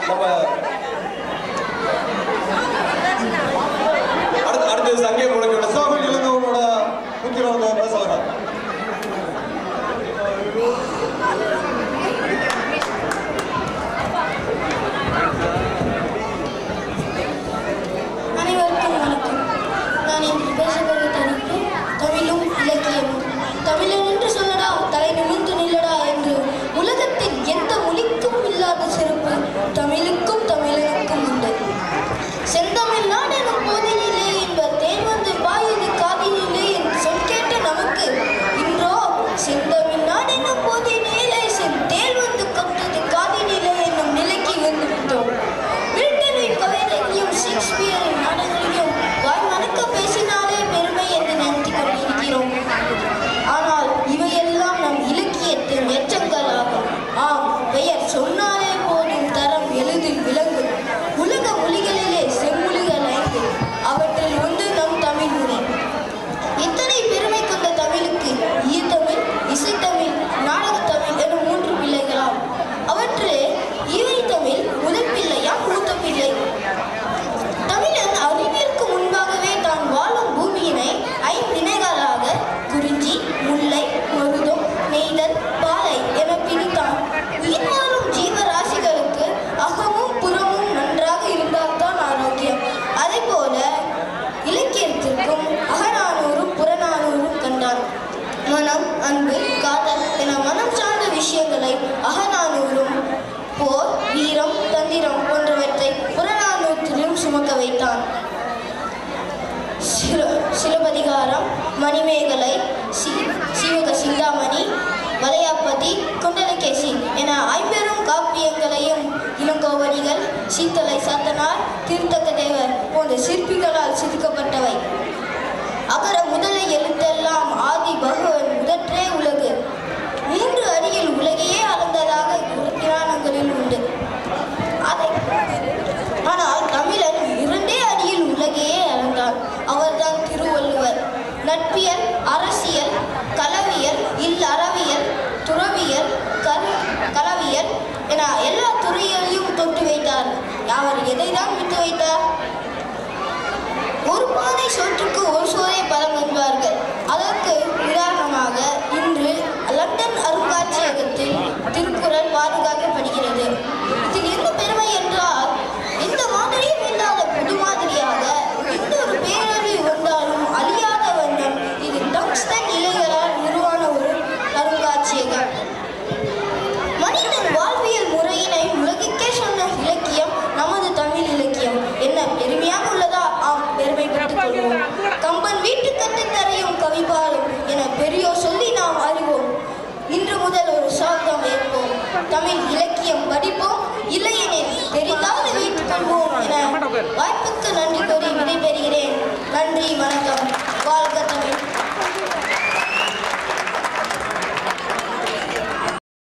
நம்ம அடுத்தது சங்கே முழங்க சாமி இளங்கோவனோட முக்கியமான பேச வராங்க. அனைவருக்கும் வணக்கம். நான் இன்று பேசப்போகிற தலைப்பு தமிழும் இலக்கியமும். தமிழன் என்று சொல்லடா, தலை நிமிர்ந்து நில்லடா என்று உலகத்தில் எந்த மொழிக்கும் இல்லாத சிறப்பு தமிழுக்கும் தமிழனுக்கும் உண்டு. செந்தமிழ் நாடு எனும் போதினிலே என்பர் தேன் வந்து பாயுது காதினிலே என்று சொல் கேட்ட நமக்கு இன்றோ செந்தமிழ் நாடு எனும் போதினிலே தேன் வந்து கொண்டது காதினிலே என்னும் நிலைக்கு வந்து விட்டோம். பிரிட்டனின் கவிதைகளையும் ஷேக்ஸ்பியரின் நாடகங்களையும் வாய் மணக்க பேசினாலே பெருமை என்று நினைத்துக் கொண்டிருக்கிறோம். ஆனால் இவையெல்லாம் நம் இலக்கியத்தின் எச்சங்கள் ஆகும். ஆம், பெயர் சொன்னாலே போதும் தரம் எளிதில் விளங்கும். உலக மொழிகளிலே செம்மொழிகள் 5, அவற்றில் ஒன்று நம் தமிழ் மொழி. இத்தனை பெருமை கொண்ட தமிழுக்கு ஈர்த்தமிழ், இசைத்தமிழ், நாடகத்தமிழ் எனும் 3 பிள்ளைகளாம். அவற்றிலே ஈவை தமிழ் முதல் பிள்ளையா மூத்த பிள்ளை. தமிழன் அறிவியலுக்கு முன்பாகவே தான் வாழும் பூமியினை 5 திணைகளாக குறிஞ்சி, முல்லை, மருதம், நெய்தல், பாலை என பிரித்தான். உயிர் வாழும் ஜீவராசிகளுக்கு அகமும் புறமும் நன்றாக இருந்தால்தான் ஆரோக்கியம். அதே போல இலக்கியத்திற்கும் அகநானூறும் புறநானூறும் கண்டான். மனம், அன்பு, காதல் என மனம் சார்ந்த விஷயங்களை அகநானூறும், போர், வீரம், தந்திரம் போன்றவற்றை புறநானூற்றிலும் சுமக்க வைத்தான். சிலப்பதிகாரம், மணிமேகலை, சீவக சிந்தாமணி, வளையாபதி, குண்டலகேசி என 50 காப்பியங்களையும் இளங்கோவடிகள், சீத்தலை சாத்தனார், திருத்தக்கதேவர் போன்ற சிற்பிகளால் செதுக்கப்பட்டவை. அகர முதல எழுத்தெல்லாம் ஆதி பகவன் முதற்றே உலகு 3 அடியில் உலகையே அளந்ததாக புராணங்களில் உண்டு. ஆனால் தமிழன் 2 அடியில் உலகையே அளந்தார். அவர்தான் திருவள்ளுவர். நட்பியல், அரசியல், களவியல், இல்லறவியல், துறவியல், களவியல் என எல்லா துறைகளையும் தொட்டு வைத்தார். அவர் எதைதான் விட்டு வைத்தார்? ஒரு பாதை சோற்றுக்கு ஒரு சோறே பலம் என்பார்கள். அதற்கு உதாரணமாக இன்று லண்டன் அருங்காட்சியகத்தில் திருக்குறள் பாதுகாக்கப்படுகிறது. இதில் என்ன பெருமை என்றால், இந்த மாதிரியும் இல்லாத புது மாதிரியாக எந்த ஒரு பேரழிவு வந்தாலும் அழியாத வண்ணம் இது டங்ஸ்டன் இலைகளால் உருவான ஒரு அருங்காட்சியகம். மனிதன் வாழ்வியல் முறையினை உலகிற்கே சொன்ன இலக்கியம் நமது தமிழ் இலக்கியம். என்ன பெருமையாக உள்ளதா? ஆம், பெருமைப்பட்டுக் கொள்வோம். கம்பன் வீட்டு கட்டுத்தரையும் கவிபாலும் என பெரியோர் சொல்லி நாம் அறிவோம். இன்று முதல் ஒரு சாப்தம் ஏற்போம். தமிழ் இலக்கியம் படிப்போம், இல்லையெனில் தெரிந்தால் வீட்டுக் கொள்வோம் என வாய்ப்புக்கு நன்றி கூறி விடைபெறுகிறேன். நன்றி, வணக்கம்.